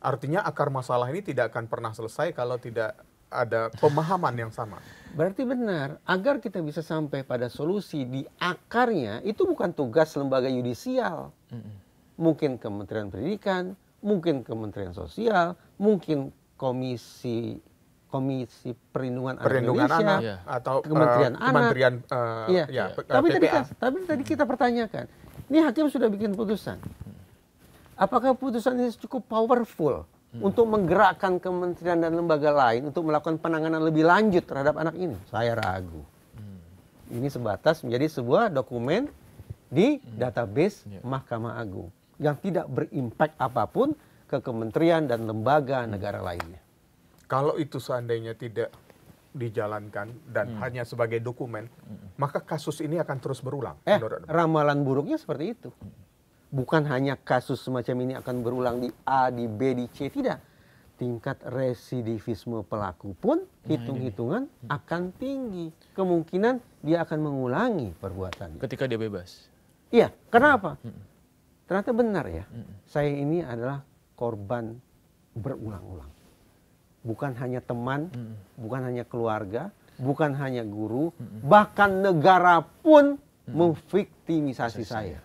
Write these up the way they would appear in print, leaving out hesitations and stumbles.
Artinya akar masalah ini tidak akan pernah selesai kalau tidak ada pemahaman yang sama. Berarti benar, agar kita bisa sampai pada solusi di akarnya, itu bukan tugas lembaga yudisial. Mungkin Kementerian Pendidikan, mungkin Kementerian Sosial, mungkin Komisi Perlindungan Anak Indonesia, anak atau Kementerian Anak. Tapi tadi kita pertanyakan, ini hakim sudah bikin putusan. Apakah putusan ini cukup powerful untuk menggerakkan kementerian dan lembaga lain untuk melakukan penanganan lebih lanjut terhadap anak ini? Saya ragu. Ini sebatas menjadi sebuah dokumen di database Mahkamah Agung yang tidak berimpak apapun ke kementerian dan lembaga negara lainnya. Kalau itu seandainya tidak dijalankan dan hanya sebagai dokumen, maka kasus ini akan terus berulang. Ramalan buruknya seperti itu. Bukan hanya kasus semacam ini akan berulang di A, di B, di C, tidak. Tingkat residivisme pelaku pun hitung-hitungan akan tinggi. Kemungkinan dia akan mengulangi perbuatannya. Ketika dia bebas. Iya, kenapa? Ternyata benar ya, saya ini adalah korban berulang-ulang. Bukan hanya teman, bukan hanya keluarga, bukan hanya guru, bahkan negara pun memviktimisasi saya.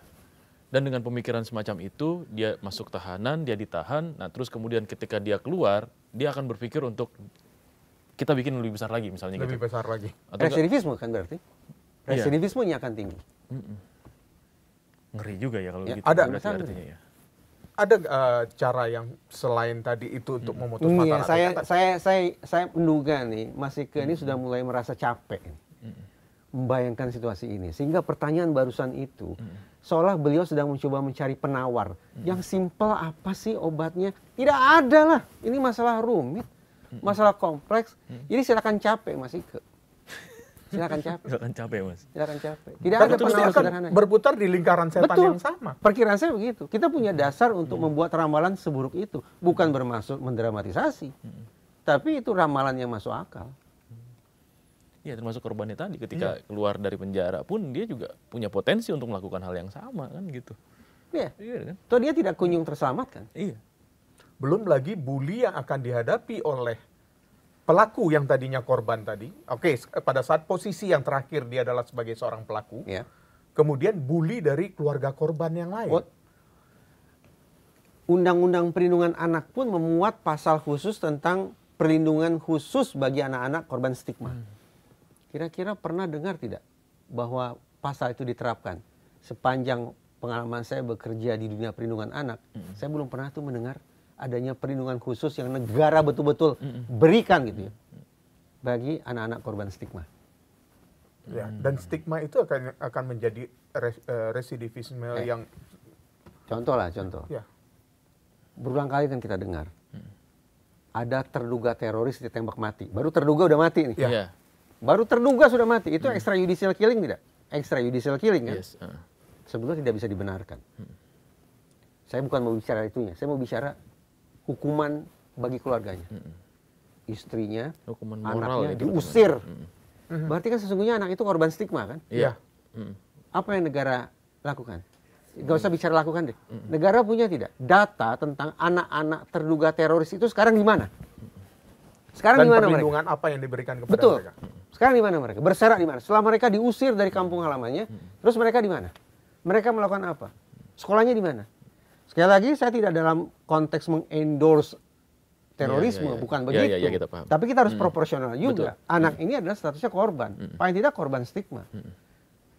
Dan dengan pemikiran semacam itu, dia masuk tahanan, dia ditahan, nah terus kemudian ketika dia keluar, dia akan berpikir untuk kita bikin lebih besar lagi misalnya. Lebih besar lagi. Residivisme kan berarti? Residivismenya akan tinggi. Ngeri juga ya kalau gitu. Ada artinya ya. Ada cara yang selain tadi itu untuk memutus mata rantai? Saya menduga nih, Mas Ike ini sudah mulai merasa capek membayangkan situasi ini. Sehingga pertanyaan barusan itu, seolah beliau sedang mencoba mencari penawar. Yang simpel apa sih obatnya? Tidak ada lah. Ini masalah rumit, masalah kompleks. Jadi silakan capek Mas Ike. Silakan capek. Silakan capek Mas. Silakan capek. Tidak ada penawar sederhana. Berputar di lingkaran setan yang sama. Perkiraan saya begitu. Kita punya dasar untuk membuat ramalan seburuk itu. Bukan bermaksud mendramatisasi. Tapi itu ramalan yang masuk akal. Ya termasuk korbannya tadi. Ketika keluar dari penjara pun dia juga punya potensi untuk melakukan hal yang sama kan gitu. Iya. Kan? Toh dia tidak kunjung terselamatkan. Iya. Belum lagi bully yang akan dihadapi oleh pelaku yang tadinya korban tadi. Oke, pada saat posisi yang terakhir dia adalah sebagai seorang pelaku. Ya. Kemudian bully dari keluarga korban yang lain. Undang-undang perlindungan anak pun memuat pasal khusus tentang perlindungan khusus bagi anak-anak korban stigma. Kira-kira pernah dengar tidak bahwa pasal itu diterapkan? Sepanjang pengalaman saya bekerja di dunia perlindungan anak, saya belum pernah tuh mendengar adanya perlindungan khusus yang negara betul-betul berikan gitu ya bagi anak-anak korban stigma. Ya, dan stigma itu akan menjadi residivisme yang contoh. Ya. Berulang kali kan kita dengar ada terduga teroris ditembak mati. Baru terduga udah mati nih. Ya. Baru terduga sudah mati. Itu extrajudicial killing tidak? Extrajudicial killing kan? Yes. Sebetulnya tidak bisa dibenarkan. Saya bukan mau bicara itunya. Saya mau bicara hukuman bagi keluarganya. Istrinya, hukuman moral anaknya diusir. Berarti kan sesungguhnya anak itu korban stigma kan? Iya. Apa yang negara lakukan? Gak usah bicara lakukan deh. Negara punya tidak data tentang anak-anak terduga teroris itu sekarang di mana? Sekarang di mana mereka? Perlindungan apa yang diberikan kepada mereka? Sekarang di mana mereka? Berserak di mana? Setelah mereka diusir dari kampung halamannya, terus mereka di mana? Mereka melakukan apa? Sekolahnya di mana? Sekali lagi saya tidak dalam konteks mengendorse terorisme, bukan begitu. Kita paham. Tapi kita harus proporsional juga. Betul. Anak ini adalah statusnya korban, paling tidak korban stigma.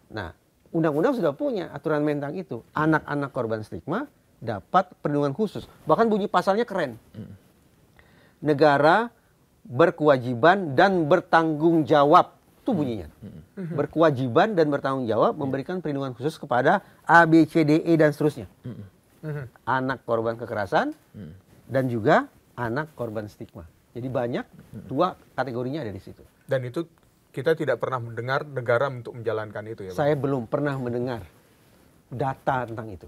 Nah, undang-undang sudah punya aturan main tentang itu. Anak-anak korban stigma dapat perlindungan khusus. Bahkan bunyi pasalnya keren. Negara berkewajiban dan bertanggung jawab. Itu bunyinya. Berkewajiban dan bertanggung jawab memberikan perlindungan khusus kepada A, B, C, D, E dan seterusnya. Anak korban kekerasan dan juga anak korban stigma. Jadi banyak, dua kategorinya ada di situ. Dan itu kita tidak pernah mendengar negara untuk menjalankan itu ya Pak? Saya belum pernah mendengar data tentang itu.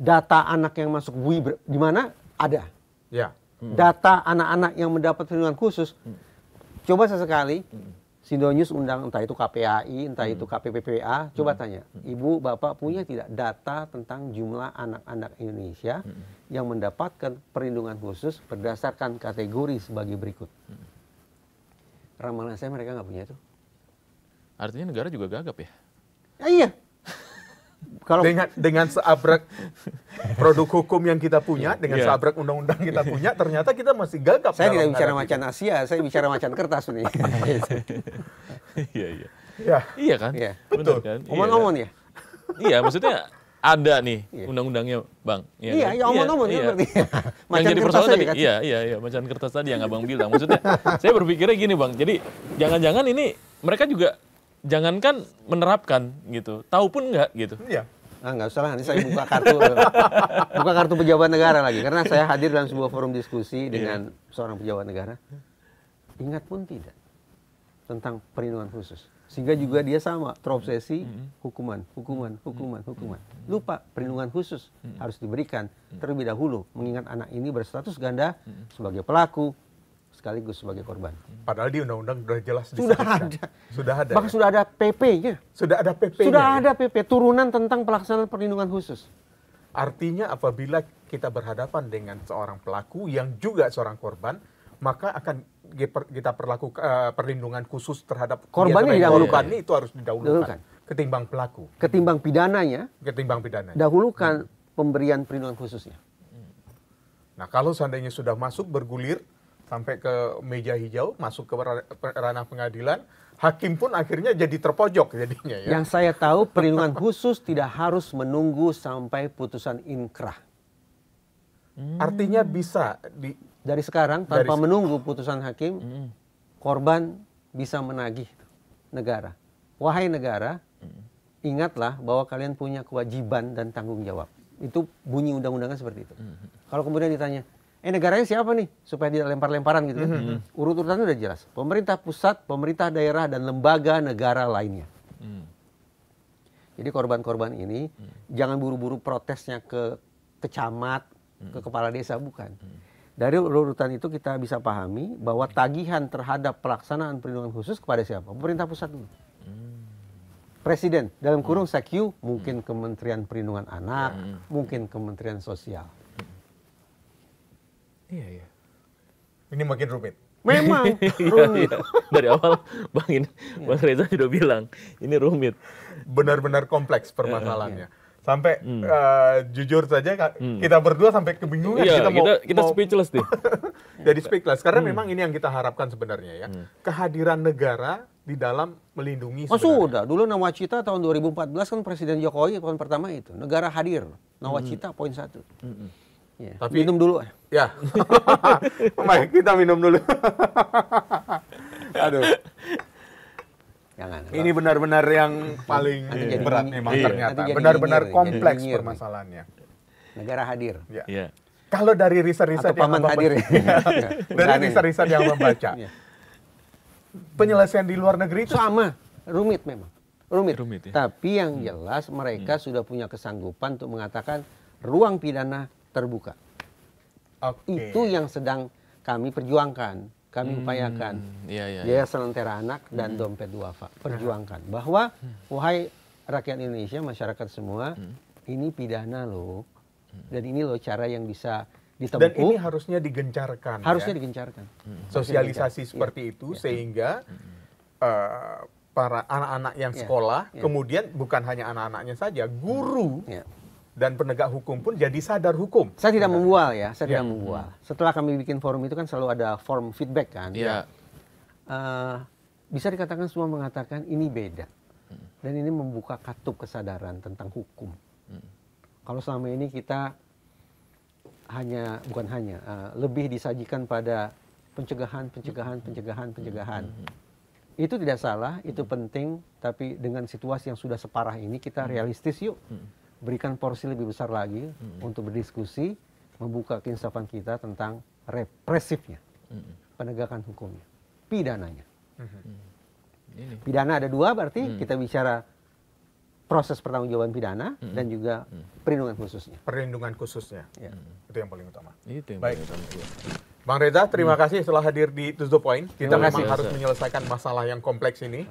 Data anak yang masuk BUI di mana ada. Ya. Data anak-anak yang mendapat perlindungan khusus. Coba sesekali Sindonyus undang entah itu KPAI, entah itu KPPPA, coba tanya, Ibu, Bapak punya tidak data tentang jumlah anak-anak Indonesia yang mendapatkan perlindungan khusus berdasarkan kategori sebagai berikut? Ramalan saya mereka nggak punya itu. Artinya negara juga gagap ya? Iya. Kalau Dengan seabrek produk hukum yang kita punya, dengan Iya. seabrek undang-undang kita punya, ternyata kita masih gagap. saya tidak dalam bicara menghadapi macan Asia, saya bicara macan kertas nih. Iya, iya. itu. Ya, Iya kan? Iya. Betul Betul. kan? Omong-omong ya. Iya, maksudnya ada nih Iya. undang-undangnya, Bang. Iya, kan? ya omong-omong Iya. seperti Yang macan jadi kertas persoalan tadi tadi, kan. iya, macan kertas tadi yang Abang bilang. Maksudnya, saya berpikirnya gini, Bang. Jadi, jangan-jangan ini mereka juga jangankan menerapkan gitu, tahu pun enggak gitu. iya. Nggak usah lah, nanti saya buka kartu pejabat negara lagi. Karena saya hadir dalam sebuah forum diskusi dengan seorang pejabat negara. Ingat pun tidak tentang perlindungan khusus. Sehingga juga dia sama, terobsesi hukuman. Lupa perlindungan khusus harus diberikan terlebih dahulu. Mengingat anak ini berstatus ganda sebagai pelaku sekaligus sebagai korban. Padahal di undang-undang sudah jelas Sudah disebutkan. ada. Sudah ada. Bahkan sudah ada PP-nya. Sudah ada PP-nya. Sudah ya? ada PP, turunan tentang pelaksanaan perlindungan khusus. Artinya apabila kita berhadapan dengan seorang pelaku yang juga seorang korban, maka akan kita perlakukan perlindungan khusus terhadap Korbannya dia sebagai didahulukan. korban itu harus didahulukan ketimbang pelaku, Ketimbang pidananya, ketimbang pidana. dahulukan pemberian perlindungan khususnya. Nah, kalau seandainya sudah masuk bergulir sampai ke meja hijau, masuk ke ranah pengadilan, hakim pun akhirnya jadi terpojok jadinya ya. Yang saya tahu perlindungan khusus tidak harus menunggu sampai putusan inkrah. Artinya bisa Dari sekarang tanpa menunggu putusan hakim, korban bisa menagih negara. Wahai negara, ingatlah bahwa kalian punya kewajiban dan tanggung jawab. Itu bunyi undang-undangnya seperti itu. Kalau kemudian ditanya, negaranya siapa nih? Supaya tidak lempar-lemparan gitu kan. Urut-urutannya udah jelas. Pemerintah pusat, pemerintah daerah, dan lembaga negara lainnya. Jadi korban-korban ini jangan buru-buru protesnya ke camat, ke kepala desa, bukan. Dari urutan itu kita bisa pahami bahwa tagihan terhadap pelaksanaan perlindungan khusus kepada siapa? Pemerintah pusat dulu. Presiden, dalam kurung SEKU, mungkin Kementerian Perlindungan Anak, mungkin Kementerian Sosial. Iya. ini makin rumit. Memang rumit. Dari awal Bang Reza sudah bilang, ini rumit. Benar-benar kompleks permasalahannya. Sampai jujur saja kita berdua sampai kebingungan Iya, kita mau speechless deh. jadi speechless karena memang ini yang kita harapkan sebenarnya ya. Kehadiran negara di dalam melindungi Oh sebenarnya. sudah, dulu Nawacita tahun 2014 kan Presiden Jokowi tahun pertama itu. Negara hadir, Nawacita poin 1. Ya. Tapi- Minum dulu. Ya. Baik, kita minum dulu. Aduh, Jangan. ini benar-benar yang paling Nanti jadi berat nyinyir. memang Iya. ternyata. Nanti jadi Benar-benar nyinyir, kompleks jadi nyinyir. permasalahannya. Negara hadir. Ya. Iya. Kalau dari riset-riset Atau paman hadir. dari riset-riset yang membaca, Iya. penyelesaian di luar negeri itu Sama, rumit memang. Rumit. ya. Tapi yang jelas mereka sudah punya kesanggupan untuk mengatakan ruang pidana terbuka. oke. Itu yang sedang kami perjuangkan, kami upayakan. Iya. Yayasan Lentera Anak dan Dompet Duafa perjuangkan bahwa wahai rakyat Indonesia, masyarakat semua, ini pidana loh. Dan ini loh cara yang bisa ditempuh. Dan ini harusnya digencarkan. harusnya ya. digencarkan. Sosialisasi seperti itu sehingga para anak-anak yang sekolah, kemudian bukan hanya anak-anaknya saja, guru Ya. dan penegak hukum pun jadi sadar hukum. Saya tidak membual ya, saya tidak membual. Setelah kami bikin forum itu kan selalu ada form feedback kan. Iya. Bisa dikatakan semua mengatakan ini beda. Dan ini membuka katup kesadaran tentang hukum. Kalau selama ini kita lebih disajikan pada pencegahan. Itu tidak salah, itu penting, tapi dengan situasi yang sudah separah ini kita realistis yuk. Berikan porsi lebih besar lagi untuk berdiskusi, membuka keinsafan kita tentang represifnya, penegakan hukumnya, pidananya. Pidana ada dua, berarti kita bicara proses pertanggungjawaban pidana dan juga perlindungan khususnya. Perlindungan khususnya. Ya. Itu yang paling utama. Itu yang Baik. paling utama. Bang Reza, terima kasih telah hadir di To The Point. Kita Terima memang kasih. harus menyelesaikan masalah yang kompleks ini.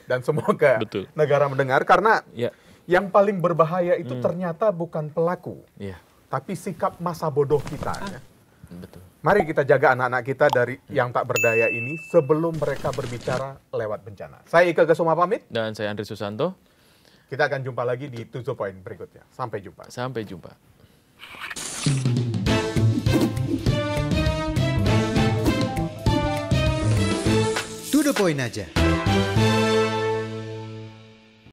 Dan semoga Betul. negara mendengar. Karena Ya. yang paling berbahaya itu ternyata bukan pelaku. Iya, Tapi sikap masa bodoh kita. Ya. betul. Mari kita jaga anak-anak kita dari yang tak berdaya ini sebelum mereka berbicara lewat bencana. Saya Ika Kesuma pamit. Dan saya Andri Susanto. Kita akan jumpa lagi di To The Point berikutnya. Sampai jumpa. Sampai jumpa. To the point aja.